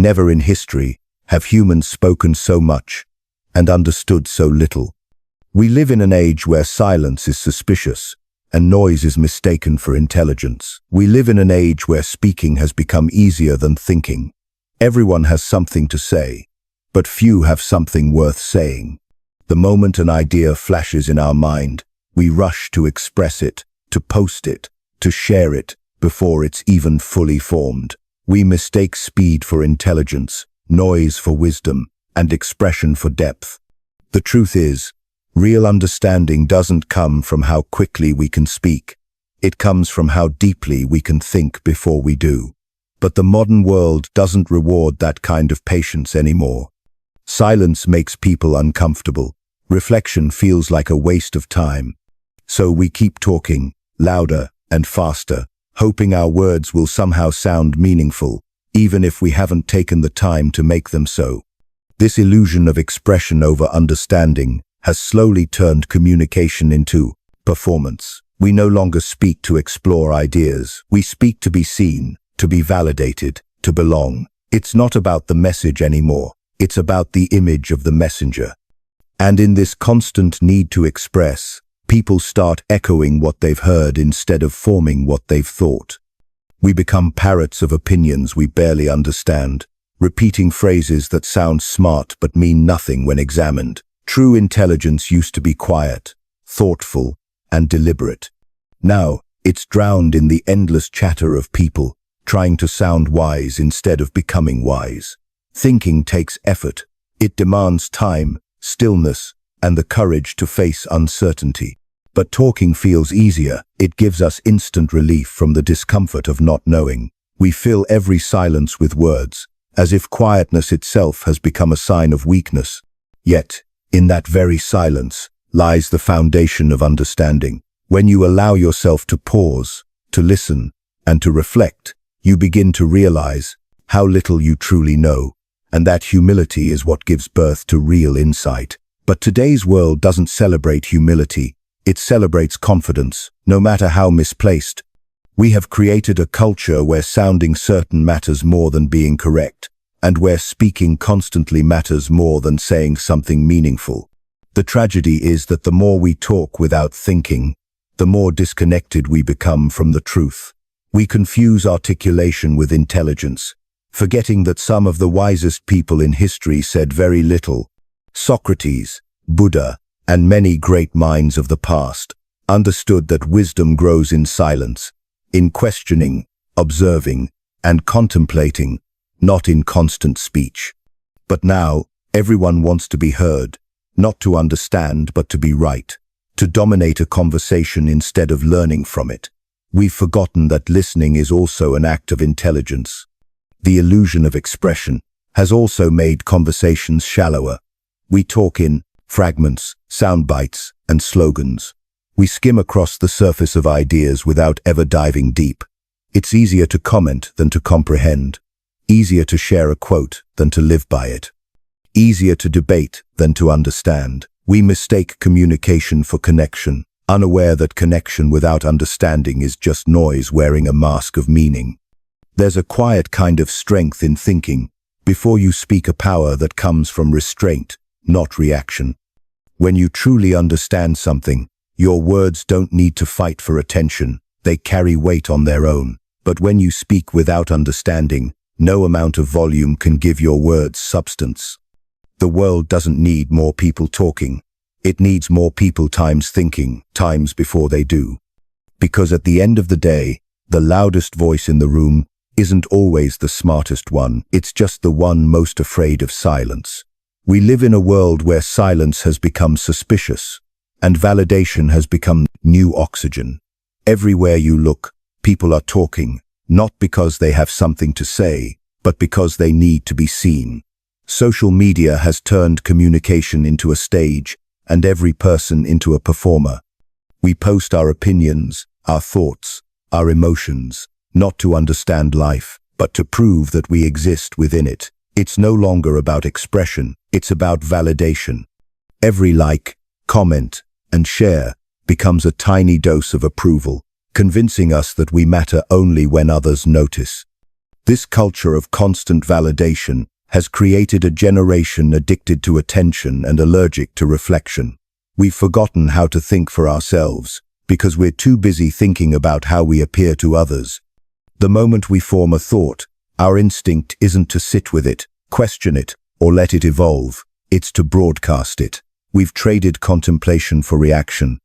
Never in history have humans spoken so much and understood so little. We live in an age where silence is suspicious and noise is mistaken for intelligence. We live in an age where speaking has become easier than thinking. Everyone has something to say, but few have something worth saying. The moment an idea flashes in our mind, we rush to express it, to post it, to share it before it's even fully formed. We mistake speed for intelligence, noise for wisdom, and expression for depth. The truth is, real understanding doesn't come from how quickly we can speak. It comes from how deeply we can think before we do. But the modern world doesn't reward that kind of patience anymore. Silence makes people uncomfortable. Reflection feels like a waste of time. So we keep talking, louder and faster, hoping our words will somehow sound meaningful, even if we haven't taken the time to make them so. This illusion of expression over understanding has slowly turned communication into performance. We no longer speak to explore ideas. We speak to be seen, to be validated, to belong. It's not about the message anymore. It's about the image of the messenger. And in this constant need to express, people start echoing what they've heard instead of forming what they've thought. We become parrots of opinions we barely understand, repeating phrases that sound smart but mean nothing when examined. True intelligence used to be quiet, thoughtful, and deliberate. Now, it's drowned in the endless chatter of people trying to sound wise instead of becoming wise. Thinking takes effort. It demands time, stillness, and the courage to face uncertainty. But talking feels easier. It gives us instant relief from the discomfort of not knowing. We fill every silence with words, as if quietness itself has become a sign of weakness. Yet, in that very silence lies the foundation of understanding. When you allow yourself to pause, to listen, and to reflect, you begin to realize how little you truly know, and that humility is what gives birth to real insight. But today's world doesn't celebrate humility. It celebrates confidence, no matter how misplaced. We have created a culture where sounding certain matters more than being correct, and where speaking constantly matters more than saying something meaningful. The tragedy is that the more we talk without thinking, the more disconnected we become from the truth. We confuse articulation with intelligence, forgetting that some of the wisest people in history said very little. Socrates, Buddha, and many great minds of the past understood that wisdom grows in silence, in questioning, observing, and contemplating, not in constant speech. But now, everyone wants to be heard, not to understand but to be right, to dominate a conversation instead of learning from it. We've forgotten that listening is also an act of intelligence. The illusion of expression has also made conversations shallower. We talk in fragments, sound bites, and slogans. We skim across the surface of ideas without ever diving deep. It's easier to comment than to comprehend. Easier to share a quote than to live by it. Easier to debate than to understand. We mistake communication for connection, unaware that connection without understanding is just noise wearing a mask of meaning. There's a quiet kind of strength in thinking before you speak, a power that comes from restraint, not reaction. When you truly understand something, your words don't need to fight for attention. They carry weight on their own. But when you speak without understanding, no amount of volume can give your words substance. The world doesn't need more people talking. It needs more people times thinking, times before they do. Because at the end of the day, the loudest voice in the room isn't always the smartest one. It's just the one most afraid of silence. We live in a world where silence has become suspicious, and validation has become new oxygen. Everywhere you look, people are talking, not because they have something to say, but because they need to be seen. Social media has turned communication into a stage, and every person into a performer. We post our opinions, our thoughts, our emotions, not to understand life, but to prove that we exist within it. It's no longer about expression, it's about validation. Every like, comment, and share becomes a tiny dose of approval, convincing us that we matter only when others notice. This culture of constant validation has created a generation addicted to attention and allergic to reflection. We've forgotten how to think for ourselves because we're too busy thinking about how we appear to others. The moment we form a thought, our instinct isn't to sit with it, question it, or let it evolve. It's to broadcast it. We've traded contemplation for reaction.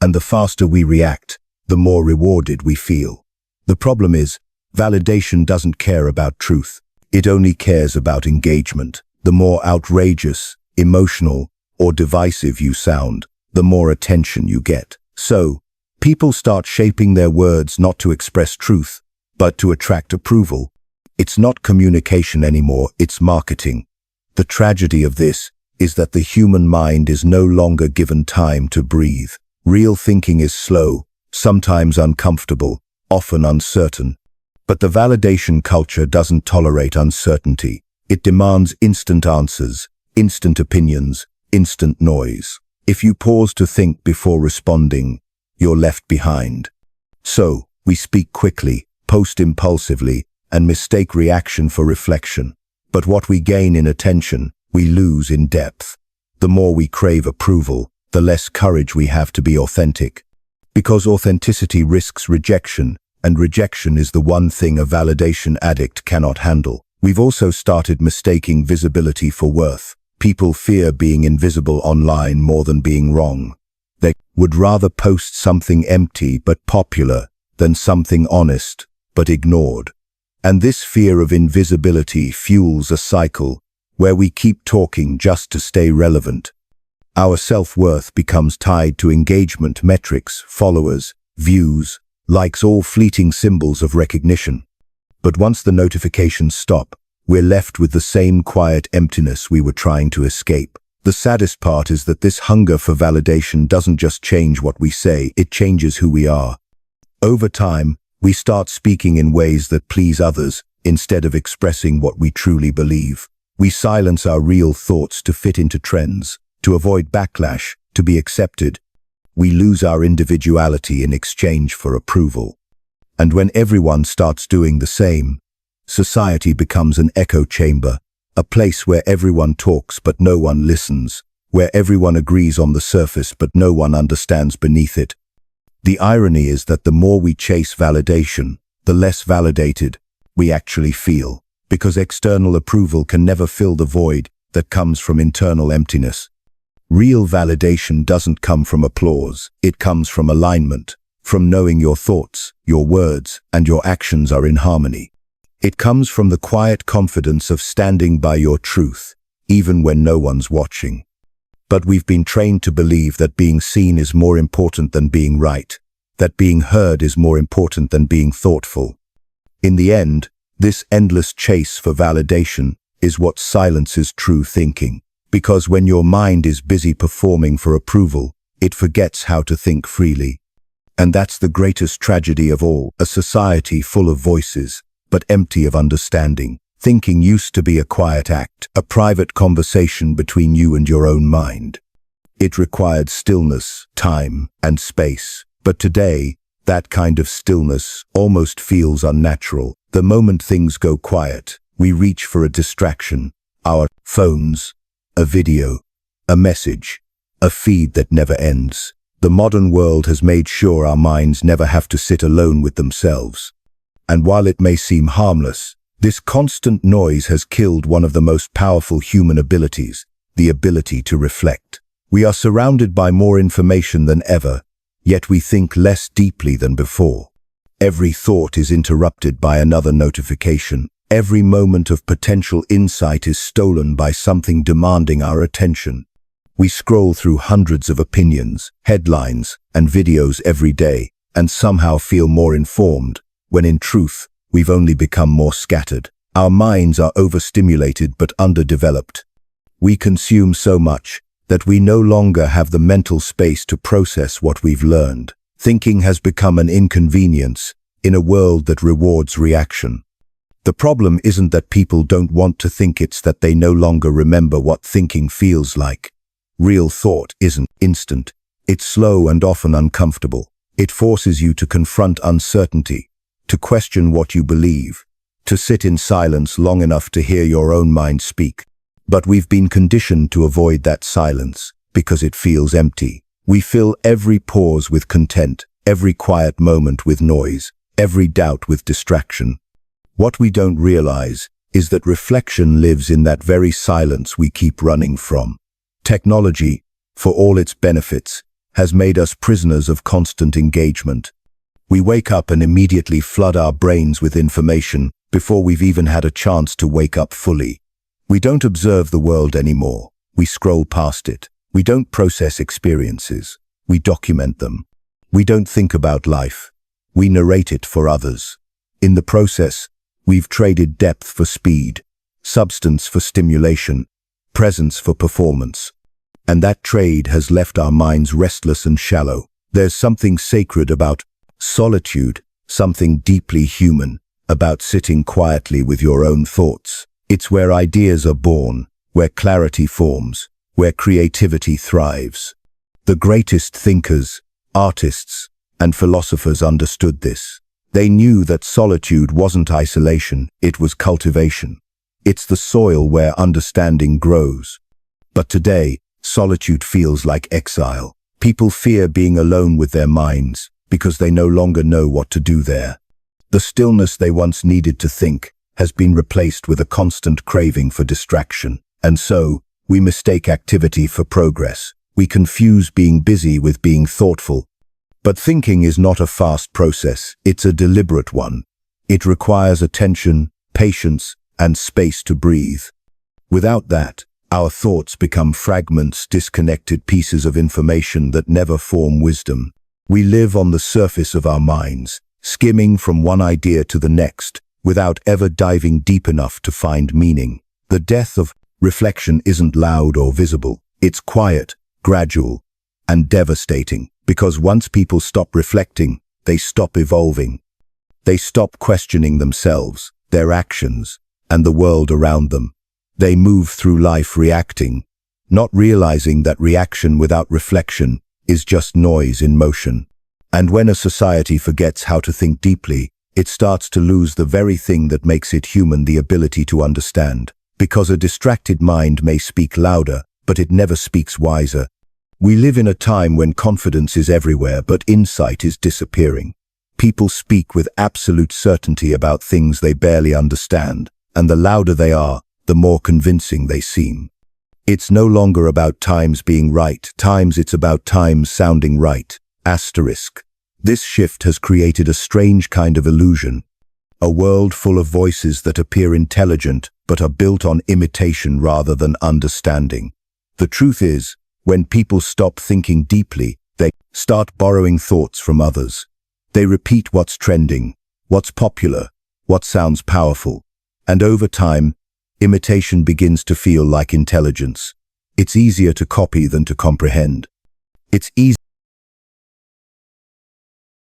And the faster we react, the more rewarded we feel. The problem is, validation doesn't care about truth. It only cares about engagement. The more outrageous, emotional, or divisive you sound, the more attention you get. So, people start shaping their words not to express truth, but to attract approval. It's not communication anymore, it's marketing. The tragedy of this is that the human mind is no longer given time to breathe. Real thinking is slow, sometimes uncomfortable, often uncertain. But the validation culture doesn't tolerate uncertainty. It demands instant answers, instant opinions, instant noise. If you pause to think before responding, you're left behind. So, we speak quickly, post impulsively, and mistake reaction for reflection. But what we gain in attention, we lose in depth. The more we crave approval, the less courage we have to be authentic. Because authenticity risks rejection, and rejection is the one thing a validation addict cannot handle. We've also started mistaking visibility for worth. People fear being invisible online more than being wrong. They would rather post something empty but popular than something honest but ignored. And this fear of invisibility fuels a cycle where we keep talking just to stay relevant. Our self-worth becomes tied to engagement metrics, followers, views, likes, all fleeting symbols of recognition. But once the notifications stop, we're left with the same quiet emptiness we were trying to escape. The saddest part is that this hunger for validation doesn't just change what we say, it changes who we are. Over time, we start speaking in ways that please others instead of expressing what we truly believe. We silence our real thoughts to fit into trends, to avoid backlash, to be accepted. We lose our individuality in exchange for approval. And when everyone starts doing the same, society becomes an echo chamber, a place where everyone talks but no one listens, where everyone agrees on the surface but no one understands beneath it. The irony is that the more we chase validation, the less validated we actually feel, because external approval can never fill the void that comes from internal emptiness. Real validation doesn't come from applause, it comes from alignment, from knowing your thoughts, your words, and your actions are in harmony. It comes from the quiet confidence of standing by your truth, even when no one's watching. But we've been trained to believe that being seen is more important than being right, that being heard is more important than being thoughtful. In the end, this endless chase for validation is what silences true thinking. Because when your mind is busy performing for approval, it forgets how to think freely. And that's the greatest tragedy of all, a society full of voices, but empty of understanding. Thinking used to be a quiet act, a private conversation between you and your own mind. It required stillness, time, and space. But today, that kind of stillness almost feels unnatural. The moment things go quiet, we reach for a distraction. Our phones, a video, a message, a feed that never ends. The modern world has made sure our minds never have to sit alone with themselves. And while it may seem harmless, this constant noise has killed one of the most powerful human abilities, the ability to reflect. We are surrounded by more information than ever, yet we think less deeply than before. Every thought is interrupted by another notification. Every moment of potential insight is stolen by something demanding our attention. We scroll through hundreds of opinions, headlines, and videos every day, and somehow feel more informed, when in truth, we've only become more scattered. Our minds are overstimulated but underdeveloped. We consume so much that we no longer have the mental space to process what we've learned. Thinking has become an inconvenience in a world that rewards reaction. The problem isn't that people don't want to think, it's that they no longer remember what thinking feels like. Real thought isn't instant. It's slow and often uncomfortable. It forces you to confront uncertainty, to question what you believe, to sit in silence long enough to hear your own mind speak. But we've been conditioned to avoid that silence because it feels empty. We fill every pause with content, every quiet moment with noise, every doubt with distraction. What we don't realize is that reflection lives in that very silence we keep running from. Technology, for all its benefits, has made us prisoners of constant engagement. We wake up and immediately flood our brains with information before we've even had a chance to wake up fully. We don't observe the world anymore. We scroll past it. We don't process experiences. We document them. We don't think about life. We narrate it for others. In the process, we've traded depth for speed, substance for stimulation, presence for performance. And that trade has left our minds restless and shallow. There's something sacred about solitude, something deeply human, about sitting quietly with your own thoughts. It's where ideas are born, where clarity forms, where creativity thrives. The greatest thinkers, artists, and philosophers understood this. They knew that solitude wasn't isolation, it was cultivation. It's the soil where understanding grows. But today, solitude feels like exile. People fear being alone with their minds because they no longer know what to do there. The stillness they once needed to think has been replaced with a constant craving for distraction. And so, we mistake activity for progress. We confuse being busy with being thoughtful. But thinking is not a fast process, it's a deliberate one. It requires attention, patience, and space to breathe. Without that, our thoughts become fragments, disconnected pieces of information that never form wisdom. We live on the surface of our minds, skimming from one idea to the next, without ever diving deep enough to find meaning. The death of reflection isn't loud or visible. It's quiet, gradual, and devastating, because once people stop reflecting, they stop evolving. They stop questioning themselves, their actions, and the world around them. They move through life reacting, not realizing that reaction without reflection is just noise in motion. And when a society forgets how to think deeply, it starts to lose the very thing that makes it human, the ability to understand. Because a distracted mind may speak louder, but it never speaks wiser. We live in a time when confidence is everywhere, but insight is disappearing. People speak with absolute certainty about things they barely understand, and the louder they are, the more convincing they seem. It's no longer about times being right, it's about times sounding right. Asterisk. This shift has created a strange kind of illusion. A world full of voices that appear intelligent, but are built on imitation rather than understanding. The truth is, when people stop thinking deeply, they start borrowing thoughts from others. They repeat what's trending, what's popular, what sounds powerful. And over time, imitation begins to feel like intelligence. It's easier to copy than to comprehend. It's easy